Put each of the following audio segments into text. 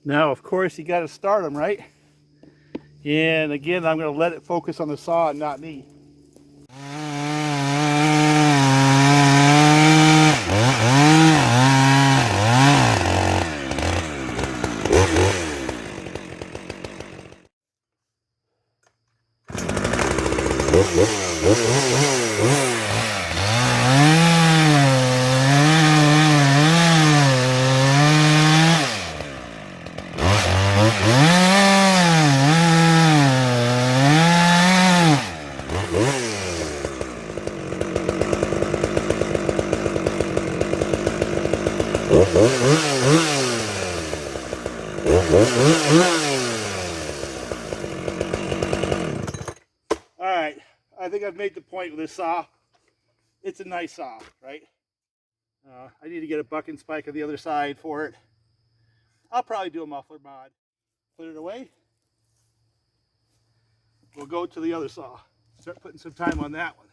Now, of course, you got to start them, right? And again, I'm going to let it focus on the saw and not me. Alright, I think I've made the point with this saw. It's a nice saw, right? I need to get a bucking spike on the other side for it. I'll probably do a muffler mod. Put it away. We'll go to the other saw. Start putting some time on that one.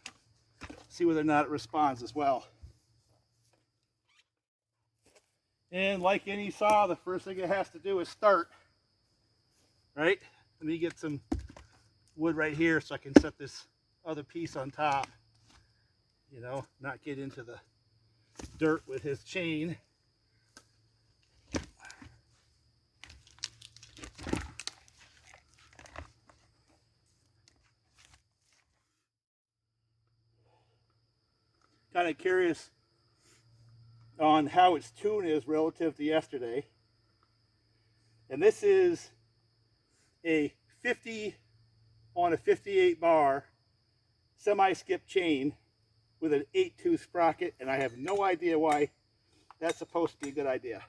See whether or not it responds as well. And like any saw, the first thing it has to do is start. Right? Let me get some wood right here so I can set this other piece on top. You know, not get into the dirt with his chain. Kind of curious on how its tune is relative to yesterday. And this is a 50 on a 58 bar semi-skip chain with an 8-tooth sprocket, and I have no idea why that's supposed to be a good idea.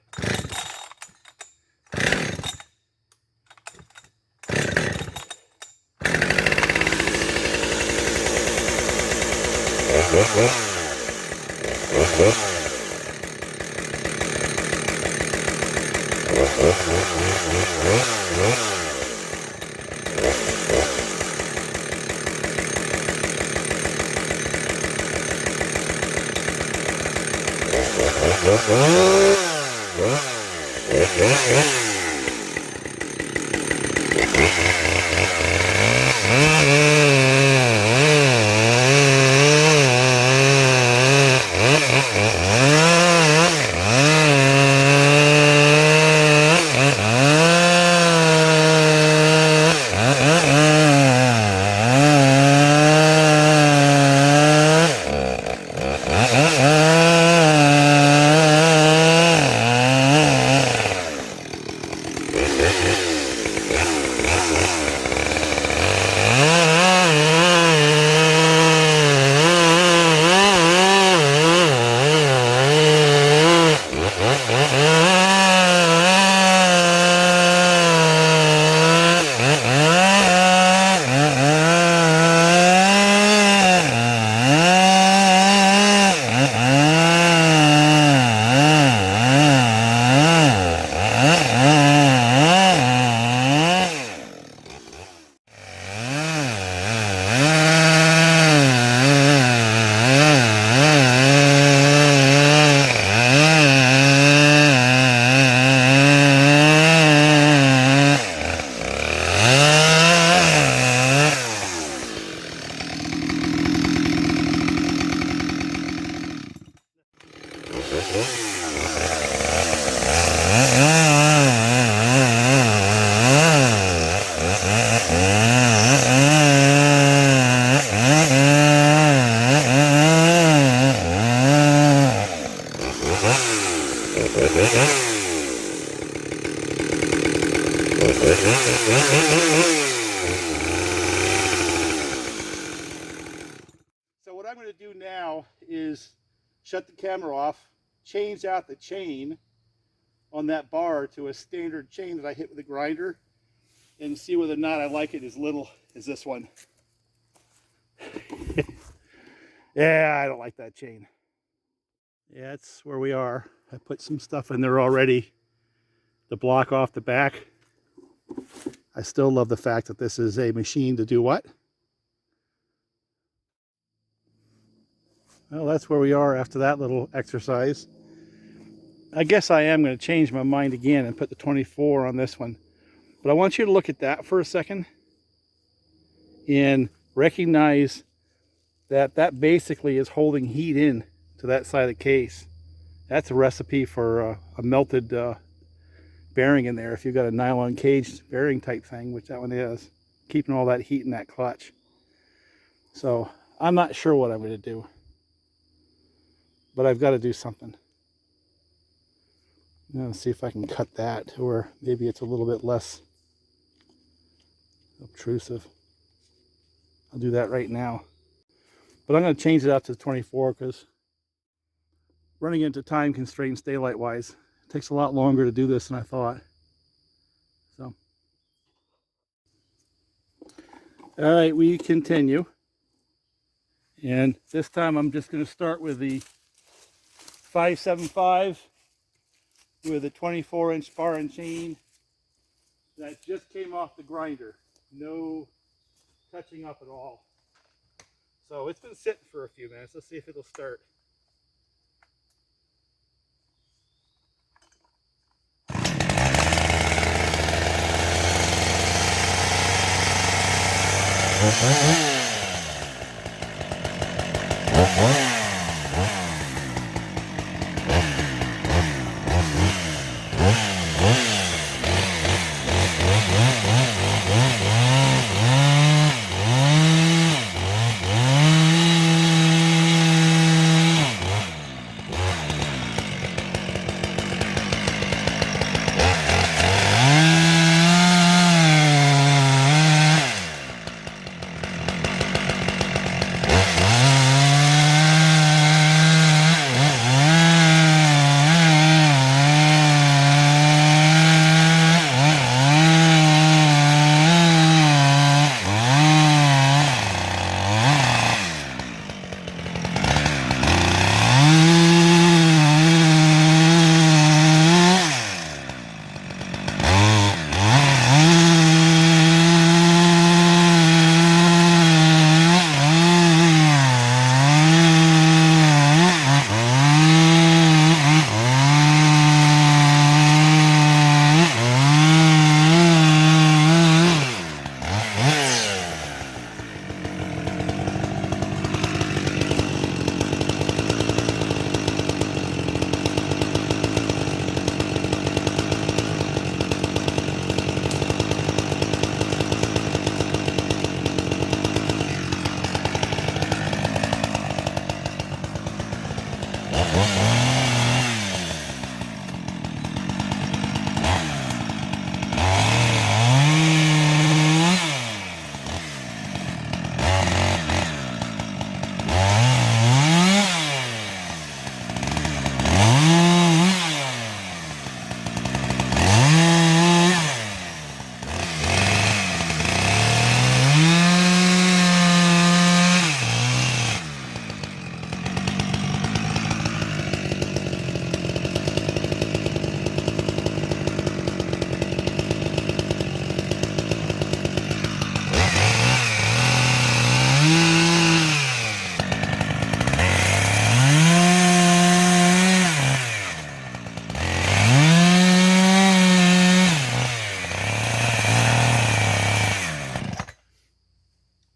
So what I'm going to do now is shut the camera off, change out the chain on that bar to a standard chain that I hit with a grinder, and see whether or not I like it as little as this one. Yeah, I don't like that chain. Yeah, that's where we are. I put some stuff in there already to block off the back. I still love the fact that this is a machine to do what? Well, that's where we are after that little exercise. I guess I am going to change my mind again and put the 24 on this one. But I want you to look at that for a second and recognize that that basically is holding heat in to that side of the case. That's a recipe for a melted bearing in there if you've got a nylon cage bearing type thing, which that one is, keeping all that heat in that clutch. So I'm not sure what I'm going to do, but I've got to do something. I'm going to see if I can cut that, or maybe it's a little bit less obtrusive. I'll do that right now. But I'm going to change it out to 24 because running into time constraints daylight wise, it takes a lot longer to do this than I thought. So, all right, we continue. And this time I'm just going to start with the 575 with a 24-inch bar and chain that just came off the grinder. No touching up at all. So it's been sitting for a few minutes. Let's see if it'll start.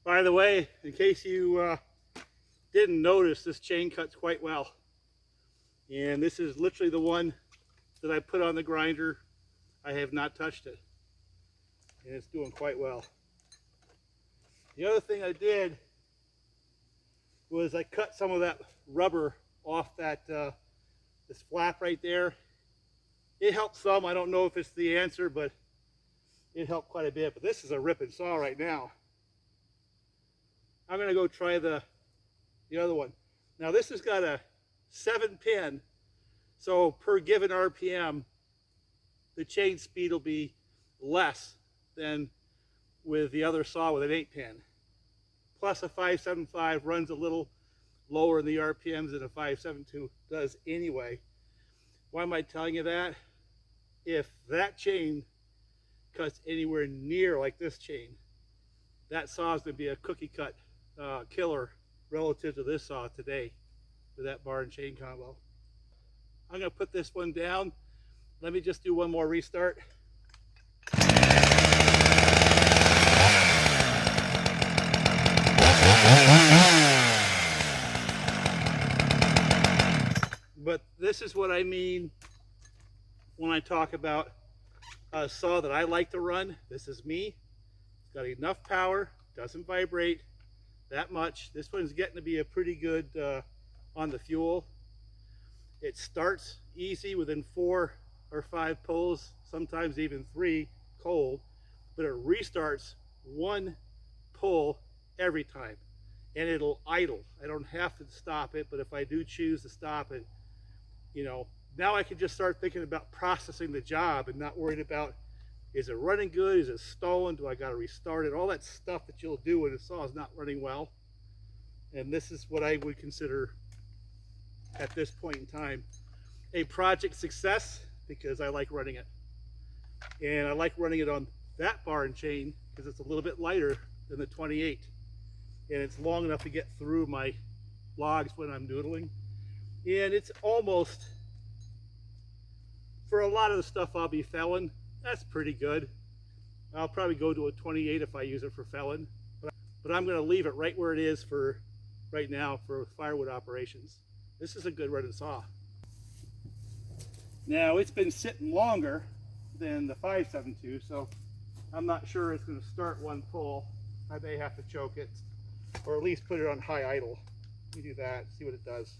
By the way, in case you didn't notice, this chain cuts quite well. And this is literally the one that I put on the grinder. I have not touched it. And it's doing quite well. The other thing I did was I cut some of that rubber off that this flap right there. It helped some. I don't know if it's the answer, but it helped quite a bit. But this is a ripping saw right now. I'm going to go try the other one. Now this has got a 7-pin, so per given RPM, the chain speed will be less than with the other saw with an 8-pin. Plus a 575 runs a little lower in the RPMs than a 572 does anyway. Why am I telling you that? If that chain cuts anywhere near like this chain, that saw is going to be a cookie cut killer relative to this saw today with that bar and chain combo. I'm going to put this one down. Let me just do one more restart. But this is what I mean when I talk about a saw that I like to run. This is me. It's got enough power, doesn't vibrate that much. This one's getting to be a pretty good on the fuel. It starts easy within 4 or 5 pulls, sometimes even 3 cold, but it restarts 1 pull every time, and it'll idle. I don't have to stop it, but if I do choose to stop it, you know, now I can just start thinking about processing the job and not worried about, is it running good? Is it stolen? Do I got to restart it? All that stuff that you'll do when a saw is not running well. And this is what I would consider at this point in time a project success, because I like running it. And I like running it on that bar and chain because it's a little bit lighter than the 28. And it's long enough to get through my logs when I'm noodling. And it's almost, for a lot of the stuff I'll be felling, that's pretty good. I'll probably go to a 28 if I use it for felling. But I'm going to leave it right where it is for right now for firewood operations. This is a good running saw. Now it's been sitting longer than the 572, so I'm not sure it's going to start 1 pull. I may have to choke it, or at least put it on high idle. Let me do that, see what it does.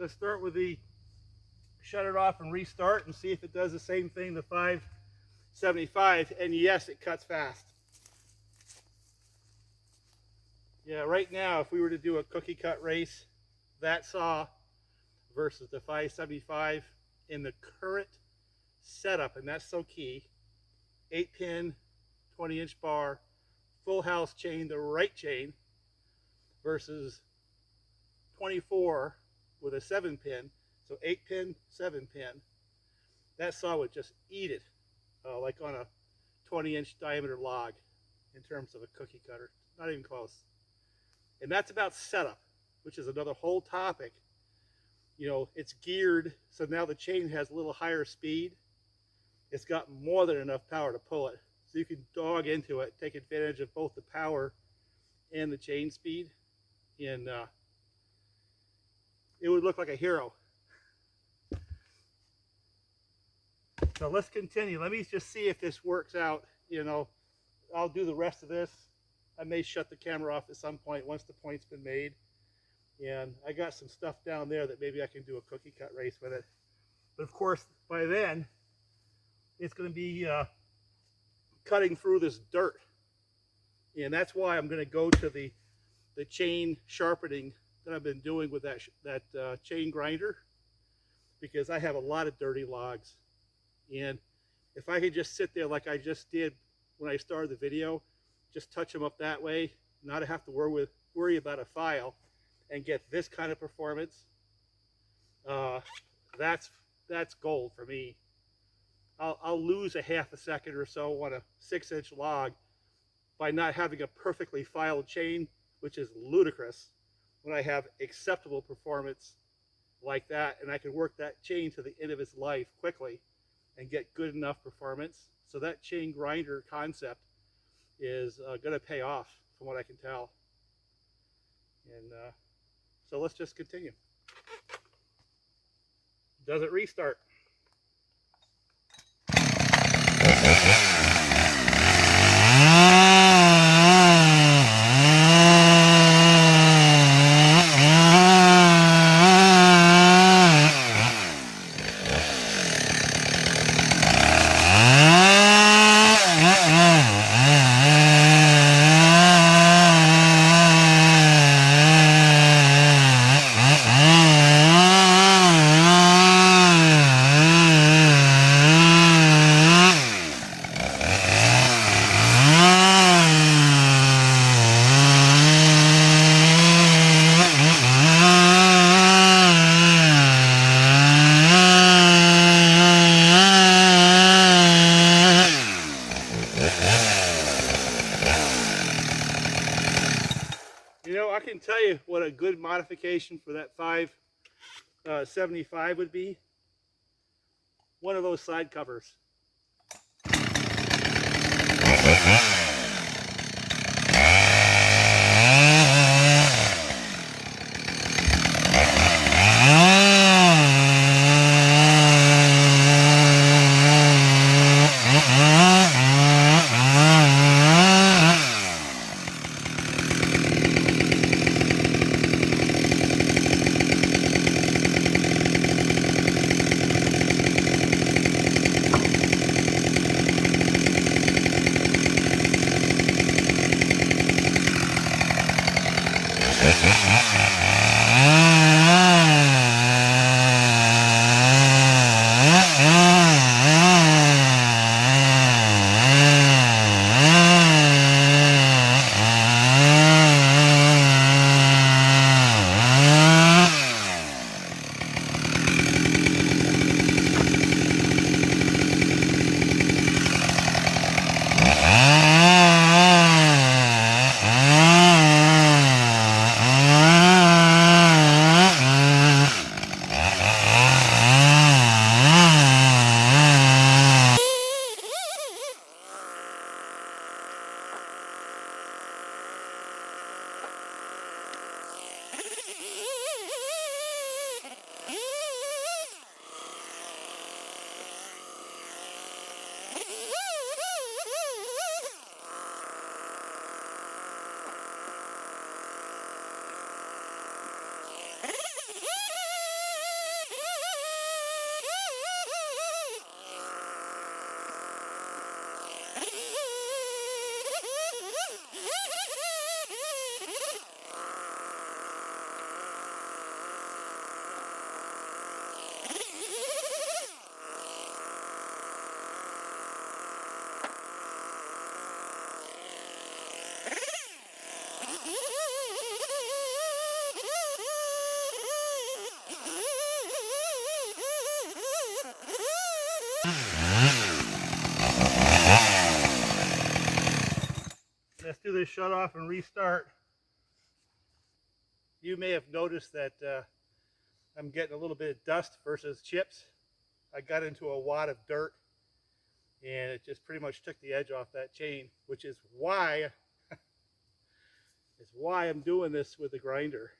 Let's start with the shut it off and restart and see if it does the same thing the 575. And yes, it cuts fast. Yeah, right now if we were to do a cookie cut race, that saw versus the 575 in the current setup, and that's so key, 8-pin 20-inch bar, full house chain, the right chain, versus 24 with a 7-pin, so 8-pin, 7-pin. That saw would just eat it, like on a 20-inch diameter log in terms of a cookie cutter. Not even close. And that's about setup, which is another whole topic. You know, it's geared, so now the chain has a little higher speed. It's got more than enough power to pull it. So you can dog into it, take advantage of both the power and the chain speed. And it would look like a hero. So let's continue. Let me just see if this works out. You know, I'll do the rest of this. I may shut the camera off at some point once the point's been made. And I got some stuff down there that maybe I can do a cookie cut race with it. But of course, by then, it's going to be cutting through this dirt. And that's why I'm going to go to the chain sharpening that I've been doing with that chain grinder, because I have a lot of dirty logs. And if I could just sit there like I just did when I started the video, just touch them up that way, not have to worry about a file, and get this kind of performance, that's gold for me. I'll lose a half a second or so on a 6-inch log by not having a perfectly filed chain, which is ludicrous when I have acceptable performance like that, and I can work that chain to the end of its life quickly and get good enough performance. So that chain grinder concept is going to pay off from what I can tell. And so let's just continue. Does it restart? You know, I can tell you what a good modification for that 575 would be. One of those side covers. Let's do this shut off and restart. You may have noticed that I'm getting a little bit of dust versus chips. I got into a wad of dirt and it just pretty much took the edge off that chain, which is why I'm doing this with the grinder.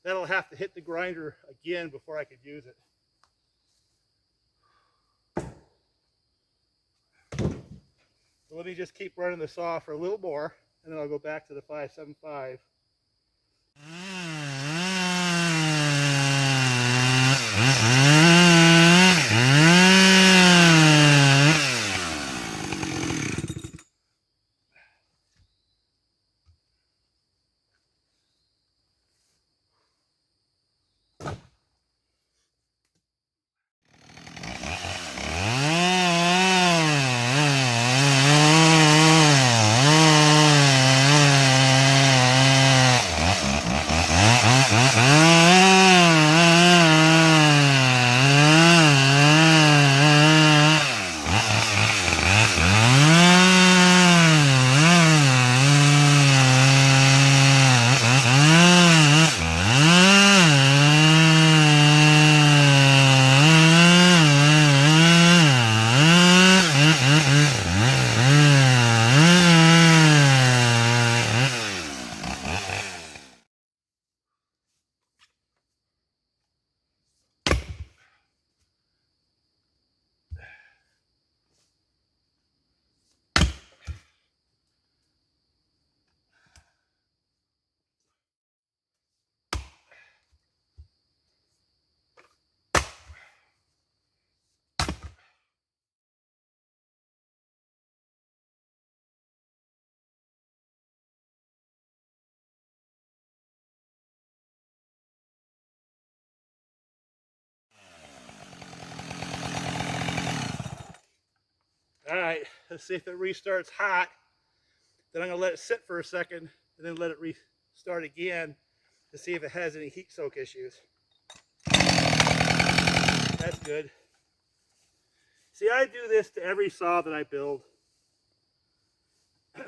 That'll have to hit the grinder again before I could use it. So let me just keep running the saw for a little more, and then I'll go back to the 575. All right, let's see if it restarts hot. Then I'm gonna let it sit for a second and then let it restart again to see if it has any heat soak issues. That's good. See, I do this to every saw that I build. Put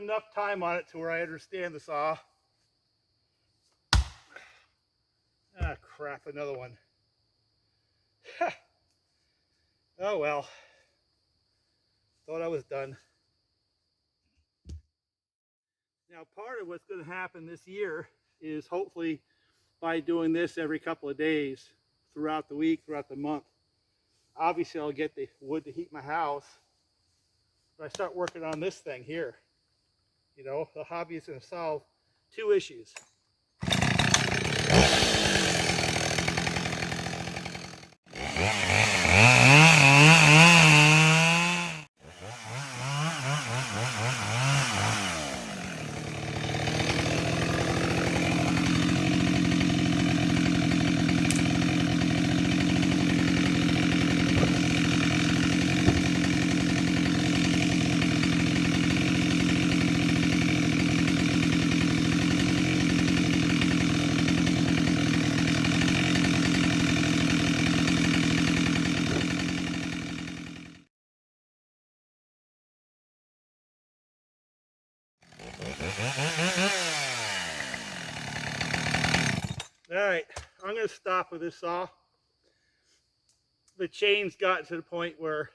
enough time on it to where I understand the saw. Ah, crap, another one. Oh well. Thought I was done. Now, part of what's going to happen this year is hopefully by doing this every couple of days throughout the week, throughout the month. Obviously, I'll get the wood to heat my house. But I start working on this thing here. You know, the hobby is going to solve two issues. All right, I'm going to stop with this saw. The chain's gotten to the point where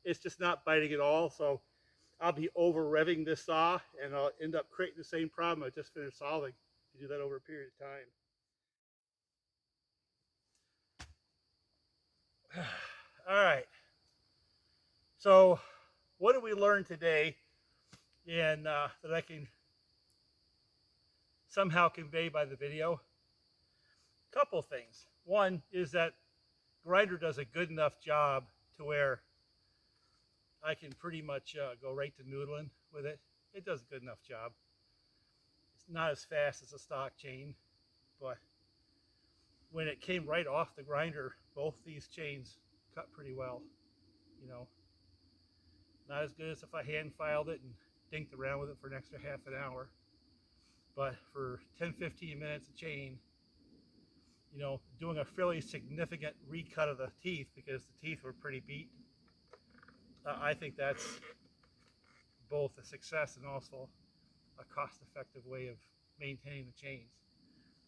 it's just not biting at all, so I'll be over revving this saw and I'll end up creating the same problem I just finished solving. You do that over a period of time. All right, so what did we learn today and that I can somehow convey by the video? Couple things. One is that grinder does a good enough job to where I can pretty much go right to noodling with it. It does a good enough job. It's not as fast as a stock chain, but when it came right off the grinder, both these chains cut pretty well. You know, not as good as if I hand filed it and dinked around with it for an extra half an hour. But for 10-15 minutes a chain, you know, doing a fairly significant recut of the teeth because the teeth were pretty beat, I think that's both a success and also a cost-effective way of maintaining the chains.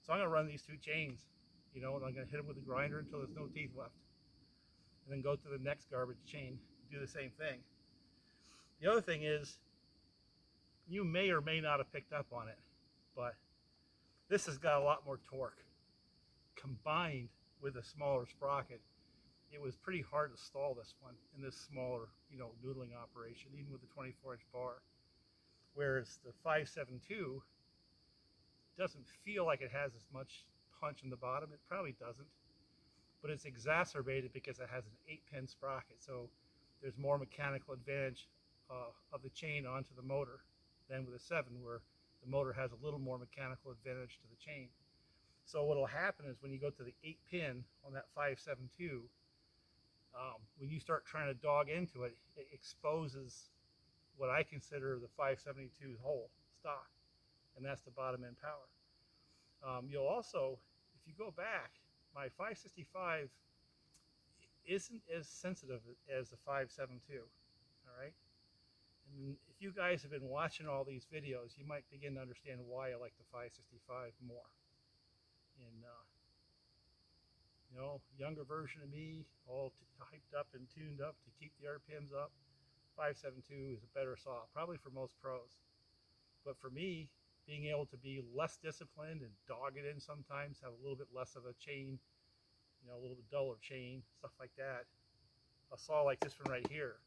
So I'm going to run these two chains, you know, and I'm going to hit them with the grinder until there's no teeth left. And then go to the next garbage chain, do the same thing. The other thing is, you may or may not have picked up on it, but this has got a lot more torque. Combined with a smaller sprocket, it was pretty hard to stall this one in this smaller, you know, noodling operation, even with the 24-inch bar. Whereas the 572 doesn't feel like it has as much punch in the bottom. It probably doesn't, but it's exacerbated because it has an 8-pin sprocket. So there's more mechanical advantage of the chain onto the motor than with a 7, where the motor has a little more mechanical advantage to the chain. So what will happen is when you go to the 8-pin on that 572, when you start trying to dog into it, it exposes what I consider the 572's hole stock, and that's the bottom end power. You'll also, if you go back, my 565 isn't as sensitive as the 572, all right? And if you guys have been watching all these videos, you might begin to understand why I like the 565 more. And you know, younger version of me, all hyped up and tuned up to keep the RPMs up. 572 is a better saw, probably for most pros. But for me, being able to be less disciplined and dog it in sometimes, have a little bit less of a chain, you know, a little bit duller chain, stuff like that. A saw like this one right here,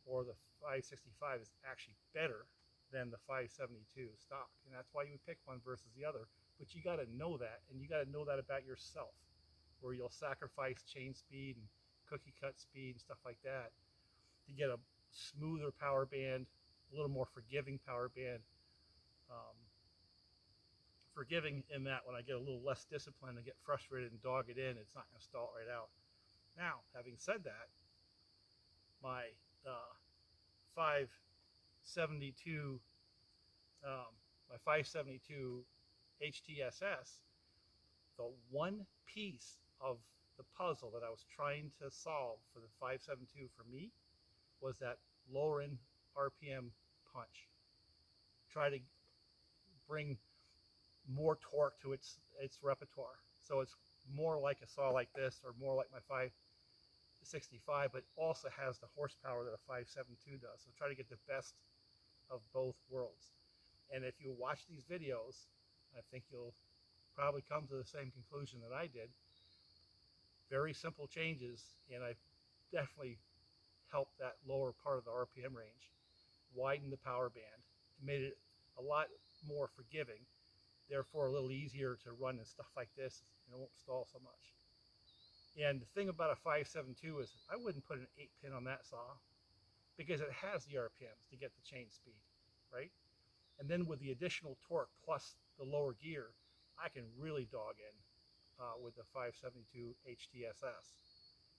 or the 565, is actually better than the 572 stock. And that's why you would pick one versus the other. But you got to know that, and you got to know that about yourself, where you'll sacrifice chain speed and cookie cut speed and stuff like that to get a smoother power band, a little more forgiving power band. Forgiving in that when I get a little less disciplined and get frustrated and dog it in, it's not going to stall it right out. Now, having said that, my 572 my 572 HTSS, the one piece of the puzzle that I was trying to solve for the 572 for me was that lower end RPM punch. Try to bring more torque to its repertoire. So it's more like a saw like this, or more like my 565, but also has the horsepower that a 572 does. So try to get the best of both worlds. And if you watch these videos, I think you'll probably come to the same conclusion that I did. Very simple changes, and I definitely helped that lower part of the RPM range, widened the power band, made it a lot more forgiving, therefore a little easier to run and stuff like this, and it won't stall so much. And the thing about a 572 is I wouldn't put an 8-pin on that saw because it has the RPMs to get the chain speed, right? And then with the additional torque plus the lower gear, I can really dog in with the 572 HTSS,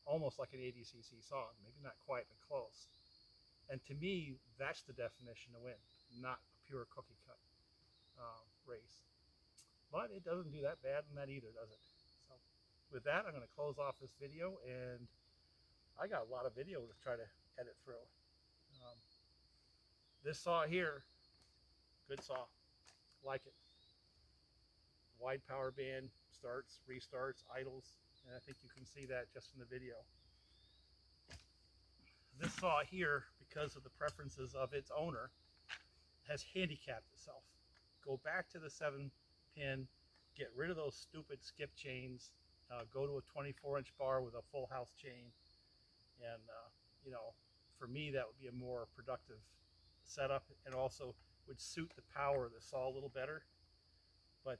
almost like an 80cc saw, maybe not quite, but close. And to me, that's the definition of win, not a pure cookie cut race. But it doesn't do that bad in that either, does it? So with that, I'm going to close off this video, and I got a lot of video to try to edit through. This saw here, good saw, like it. Wide power band, starts, restarts, idles, and I think you can see that just in the video. This saw here, because of the preferences of its owner, has handicapped itself. Go back to the 7-pin, get rid of those stupid skip chains, go to a 24-inch bar with a full house chain, and you know, for me that would be a more productive setup, and also would suit the power of the saw a little better. But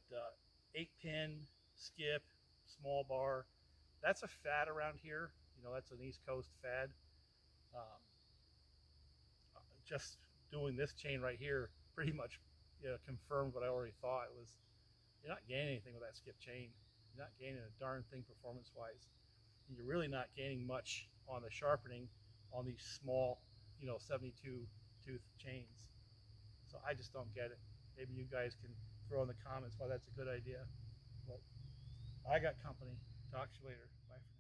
8-pin, skip, small bar, that's a fad around here. You know, that's an East Coast fad. Just doing this chain right here pretty much, you know, confirmed what I already thought. It was, you're not gaining anything with that skip chain. You're not gaining a darn thing performance-wise. You're really not gaining much on the sharpening on these small, you know, 72 tooth chains. So I just don't get it. Maybe you guys can throw in the comments why that's a good idea. Well, I got company. Talk to you later. Bye.